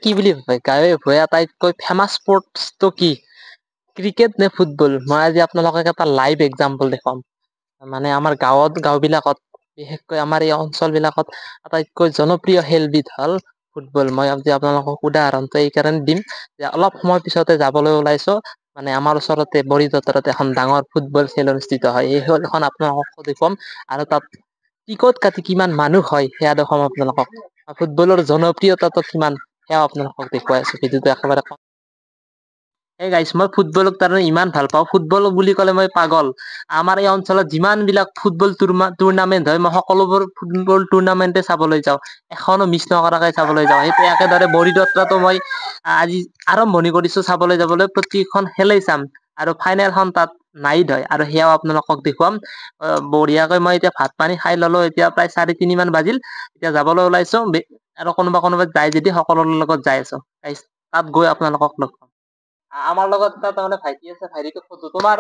কি বুলি ভাবে গাঁৱে ভূঞে আটাইতকৈ ফেমাছ স্পৰ্টছটো কি? ক্ৰিকেট নে ফুটবল? মই আজি আপোনালোকক এটা লাইভ এক্সাম্পল দেখুৱাম। মানে আমাৰ গাঁওবিলাকত বিশেষকৈ আমাৰ এই অঞ্চল বিলাকত আটাইতকৈ জনপ্ৰিয় খেলবিধ হ'ল ফুটবল। মই আজি আপোনালোকক উদাহৰণটো এইকাৰণে দিম যে অলপ সময় পিছতে যাবলৈ ওলাইছো, মানে আমাৰ ওচৰতে বৰিজতৰত এখন ডাঙৰ ফুটবল খেল অনুষ্ঠিত হয়। এই খেলখন আপোনালোকক দেখুৱাম আৰু তাত টিকট কাটি কিমান মানুহ হয় সেয়া দেখুৱাম আপোনালোকক। ফুটবলৰ জনপ্ৰিয়তাটো কিমান সেয়াও আপোনালোকক দেখুৱাই আছো। ভিডিঅ'টো একেবাৰে এই গাইছ, মই ফুটবলক তাৰমানে ইমান ভাল পাওঁ, ফুটবল বুলি ক'লে মই পাগল। আমাৰ এই অঞ্চলত যিমান বিলাক ফুটবল টুৰ্ণামেন্ট হয়, মই সকলোবোৰ ফুটবল টুৰ্ণামেন্টে চাবলৈ যাওঁ। এখনো মিছ নকৰাকৈ চাবলৈ যাওঁ। সেইটো একেদৰে বৰিদত্ৰাটো মই আজি আৰম্ভণি কৰিছো চাবলৈ যাবলৈ, প্ৰতিখন খেলেই চাম আৰু ফাইনেলখন তাত নাইট হয় আৰু সেয়াও আপোনালোকক দেখুৱাম। বঢ়িয়াকৈ মই এতিয়া ভাত পানী খাই ললো, এতিয়া প্ৰায় 3:30 মান বাজিল। এতিয়া যাবলৈ ওলাইছো আৰু কোনোবা যায় যদি সকলোৰে লগত যাই আছো। তাত গৈ আপোনালোকক লগ পাম। আমাৰ লগত এটা তাৰমানে ভাইটি আছে, ভাইটিটোক সোধো তোমাৰ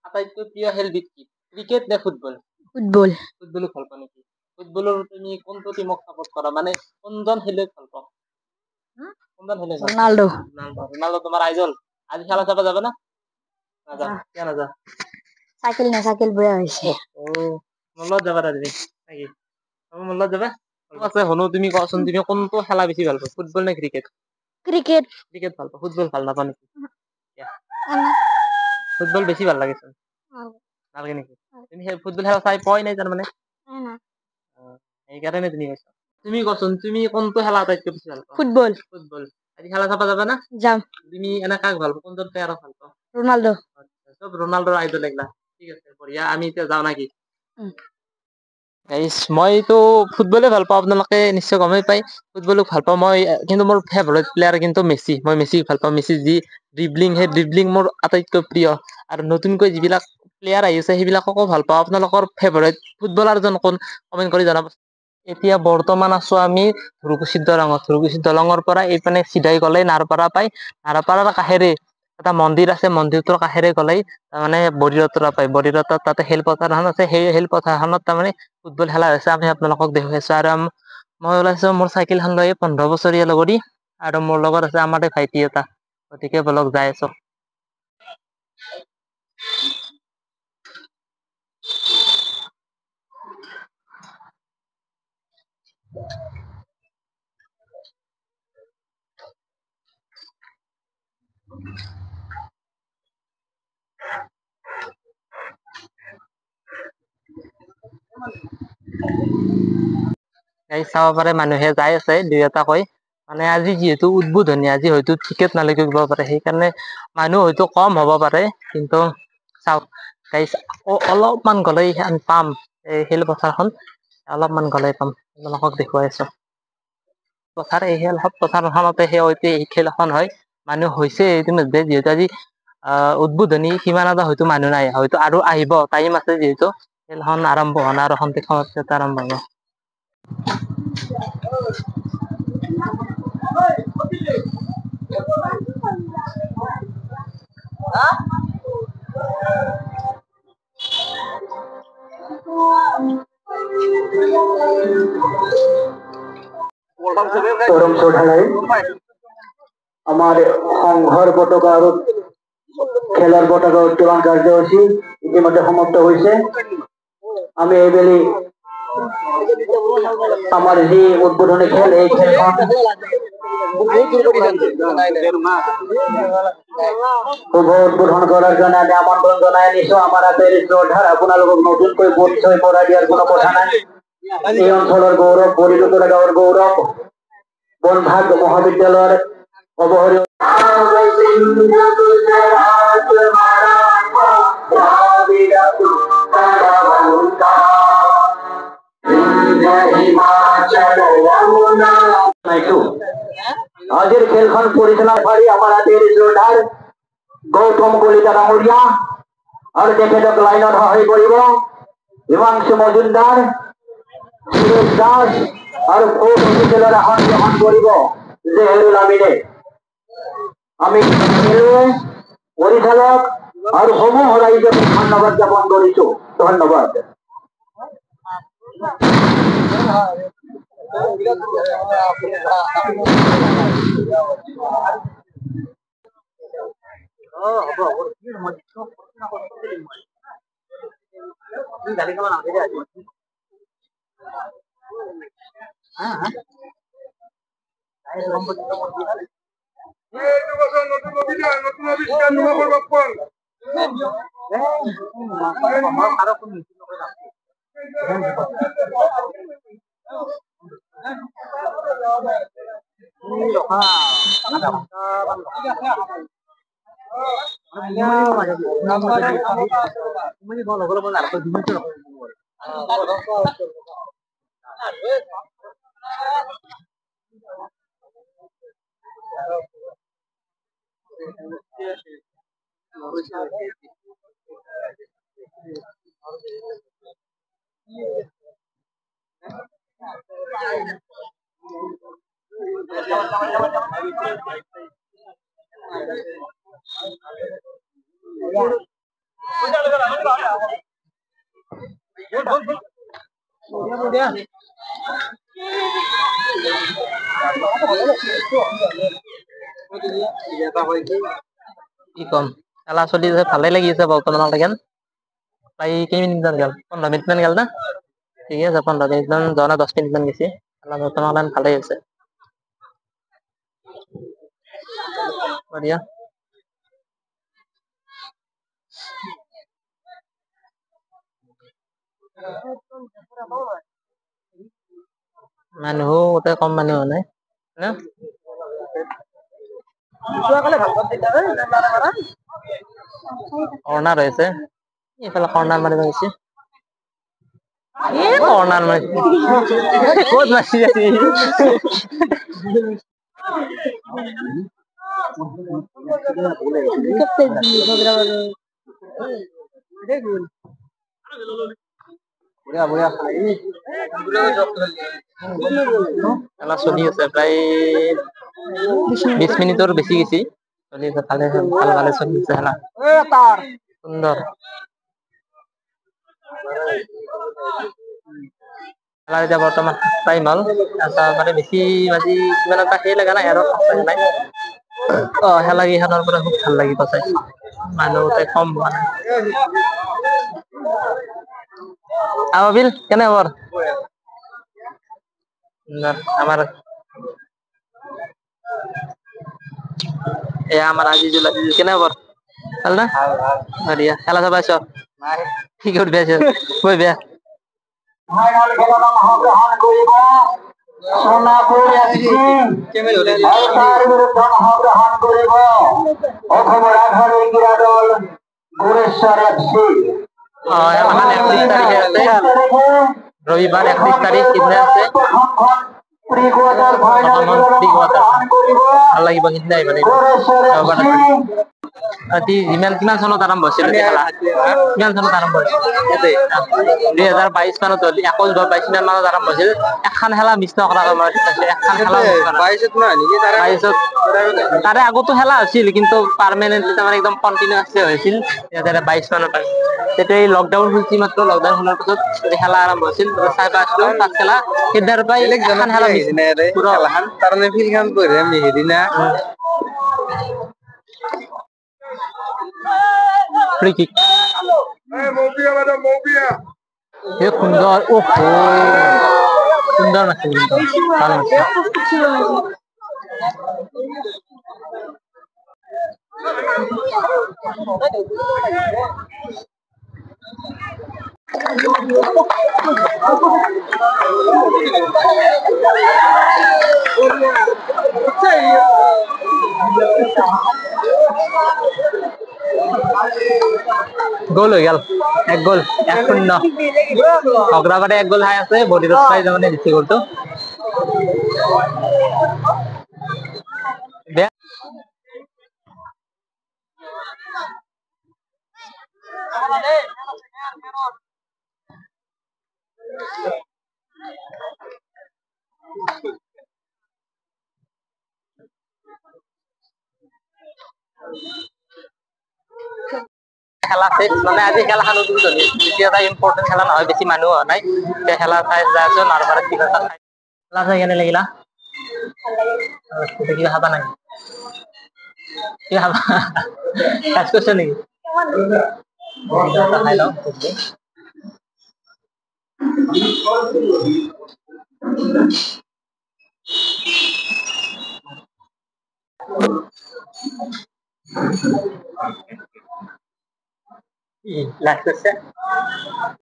আটাইতকৈ প্ৰিয় খেলবিধ কি? ক্ৰিকেট নে ফুটবল? ফুটবল। ফুটবলো ভাল পোৱা নেকি? ফুটবলৰ তুমি কোনটো টিমক চাপৰ্ট কৰা, মানে কোনজন খেলুৱৈক ভাল পোৱা? কোনজন খেলুৱৈক ভাল পোৱা? ৰোনাল্ডো। ৰোনাল্ডো তোমাৰ আইডল। আজি খেলা চাব যাবা না? নাযা। কিয় নাযা? সাইকেল বেয়া হৈছে। মোৰ লগত যাবা তুমি নাকি? মোৰ লগত যাবা? আছে শুনো, তুমি কোৱাচোন তুমি কোনটো খেলা বেছি ভাল পোৱা, ফুটবল নে ক্ৰিকেট? ক্ৰিকেট। ক্ৰিকেট ভাল পোৱা, ফুটবল ভাল নাপোৱা নেকি? ফুটবল বেছি ভাল লাগে চোন। নালাগে নেকি? তুমি ফুটবল খেলা চাই পোৱাই নাই তাৰমানে? সেইকাৰণে তুমি কৈছা। তুমি কোৱাচোন তুমি কোনটো খেলা আটাইতকৈ বেছি ভাল পোৱা? ফুটবল। ফুটবল। আজি খেলা চাব যাবা না? যাম। তুমি এনে কাক ভাল পোৱা, কোনজন প্লেয়াৰক ভাল পোৱা? ৰোনাল্ডো। চব ৰনাল্ডোৰ আইডল এইগিলা। ঠিক আছে বঢ়িয়া, আমি এতিয়া যাওঁ নাকি? মইতো ফুটবলে ভাল পাওঁ, আপোনালোকে নিশ্চয় গমেই পাই। ফুটবলো ভাল পাওঁ মই, কিন্তু মোৰ ফেভৰেট প্লেয়াৰ কিন্তু মেচি। মই মেচিক ভাল পাওঁ। মেচি যি ড্ৰিবলিং, সেই ড্ৰিবলিং মোৰ আটাইতকৈ প্ৰিয়। আৰু নতুনকৈ যিবিলাক প্লেয়াৰ আহি আছে সেইবিলাককো ভাল পাওঁ। আপোনালোকৰ ফেভৰেট ফুটবলাৰজন কোন, কমেন্ট কৰি জনাব। এতিয়া বৰ্তমান আছো আমি ধ্ৰুৱকুচিত দলঙত। ধ্ৰুৱকুচিত দলঙৰ পৰা এইপিনে চিধাই গ'লে নাৰপাৰা পাই, নাৰপাৰাৰ কাষেৰে এটা মন্দিৰ আছে, মন্দিৰটোৰ কাষেৰে গ'লেই তাৰমানে বৰিৰত্ৰা পায়। বৰিৰত্ৰাত তাতে খেলপথাৰখন আছে, সেই খেলপথাৰখনত তাৰমানে ফুটবল খেলা হৈছে। আমি আপোনালোকক দেখুৱাই আছো আৰু মই ওলাইছো মোৰ চাইকেলখন লৈ, 15 বছৰীয়া লগৰী আৰু মোৰ লগত আছে আমাৰ ভাইটি এটা। গতিকে বলক যাই আছো। চাব পাৰে মানুহে যাই আছে দুই এটাকৈ। মানে আজি যিহেতু উদ্বোধনী, আজি হয়তো টিকেট নালাগিব পাৰে, সেইকাৰণে মানুহ হয়তো কম হ'ব পাৰে। কিন্তু চাওক গাইছ, অলপমান গ'লেই আমি পাম এই খেলপথাৰখন। অলপমান গ'লেই পাম, আপোনালোকক দেখুৱাই আছো। এই খেলপথাৰখনতে এই খেলখন হয়। মানুহ হৈছে ইতিমধ্যে, যিহেতু আজি উদ্বোধনী, সিমান এটা হয়তো মানুহ নাই, হয়তো আৰু আহিব, টাইম আছে যিহেতু। খেলখন আৰম্ভ হোৱা নাই আৰু খন্তেক সময়ৰ পিছতে আৰম্ভ হ'ব। আমাৰ সংঘৰ পতাকা আৰু খেলাৰ পতাকা উত্তোলন কাৰ্যসূচী ইতিমধ্যে সমাপ্ত হৈছে। আমি এইবেলি আমাৰ যি উদ্বোধনী খেল, এই খেলখন শুভ উদ্বোধন করার জন্য আমি আমন্ত্রণ জানাই আনিছো। আমার হাতের শ্রদ্ধার আপোনালোকক নতুনকৈ পৰিচয় কৰাই দিয়াৰ কোনো কথা নাই। এই অঞ্চলৰ গৌৰৱ, বৰিকুটৰা গাঁৱৰ গৌৰৱ, বনভাগ মহাবিদ্যালয়ৰ অৱসৰী আজিৰ খেলখন পৰিচালনা কৰি আমাৰ হাতেৰ শ্ৰদ্ধাৰ গৌতম কলিতা ডাঙৰীয়া আৰু তেখেতক লাইনত সহায় কৰিব হিমাংশু মজুমদাৰ, সুৰেশ দাস আৰু ফ'ৰ্ট অফিচিয়েলৰ আসন গ্ৰহণ কৰিব জেহেৰুল আমিনে। আমি খেলুৱৈ, পৰিচালক আৰু সমূহ ৰাইজক ধন্যবাদ জ্ঞাপন কৰিছো। ধন্যবাদ। কি কম খেলা চলি আছে, ভালে লাগি আছে বৰ্তমানলৈকে। প্ৰায় কেইমিনিট মান গেল, 15 মিনিট মান গেল না? ঠিকে আছে, 15 মিনিট মান যোৱা নাই, 10 মিনিট মান গেছে। খেলা বৰ্তমান ভালেই আছে। বঢ়িয়া। মানুহো গোটেই কম মানুহ হোৱা নাই না? কৰ্ণাৰ হৈছে, এইফালে কৰ্ণাৰ মাৰিব গৈছে। কৰ্ণাৰ মাৰিছে, ক'ত মাৰছি আজি? খেলা চলি আছে, প্ৰায় 20 মিনিটৰ বেছি গেছি। চলি আছে, ভালে ভালে চলি আছে খেলা। সুন্দৰ। খেলা এতিয়া বৰ্তমান টাইম হ'ল, মানে বেছি আজি কিমান এটা সেই লগা নাই আৰু নাই। খেলা কেইখনৰ পৰা খুব ভাল লাগিব চাই, মানুহ কম হোৱা নাই। বিল কেনে খবৰ? আমাৰ এয়া আমাৰ আজিজুল কেনে খবৰ? ভাল না? বঢ়িয়া। খেলা চাব আহিছ? কি কৰিবি আহিছ? বহিবি আহ। অংশগ্রহণ করিব সোনাপুর এফসি আর তার বিরুদ্ধে অংশগ্রহণ করিব অথবা রাঘালী ক্রীড়া দল গুরেশ্বর এফসি। মানে 31 তারিখে আছে, রবিবার 31 তারিখ কিনে আছে। ভাল লাগিব কিন্তু আহিব লাগিব। কিমান চনত আৰম্ভ হৈছিল খেলা? কিমান চনত আৰম্ভ হৈছিল? 2022 মানত 21-22 মানত আৰম্ভ হৈছিল। এখন খেলা মিছ নকৰা, তাৰে আগতো খেলা হৈছিল, কিন্তু পাৰ্মানেন্টলি তাৰমানে একদম কন্টিনিউয়াছলি হৈছিল 2022 মানৰ পৰা। তেতিয়া এই লকডাউন খুলছি মাত্ৰ, লকডাউন খোলাৰ পিছত খেলা আৰম্ভ হৈছিল। চাই পাই আছিলো ফাৰ্ষ্ট খেলা, সেইদিনাৰ পৰাই এখন খেলা ফ্ৰী কিক। সুন্দৰ, সুন্দৰ নাছিল কিন্তু, ভাল নাছিল। গোল হৈ গেল, 1 গোল, 1-0। অগ্ৰাবাদে 1 গোল খাই আছে, বডিৰত পাই তাৰমানে দিছে গোলটো। খেলা মানে আজি খেলাখন উদ্বোধনী, এটা ইম্পৰ্টেণ্ট খেলা নহয়, বেছি মানুহ হোৱা নাই। খেলা চাই যাই আছো, খেলা চাই কেনে লাগিলা? এতিয়া কিবা খাবা নাই? কিবা খাবা? কাজ কৰিছা নেকি? খাই লওঁ quickly। লাজ কৰিছে?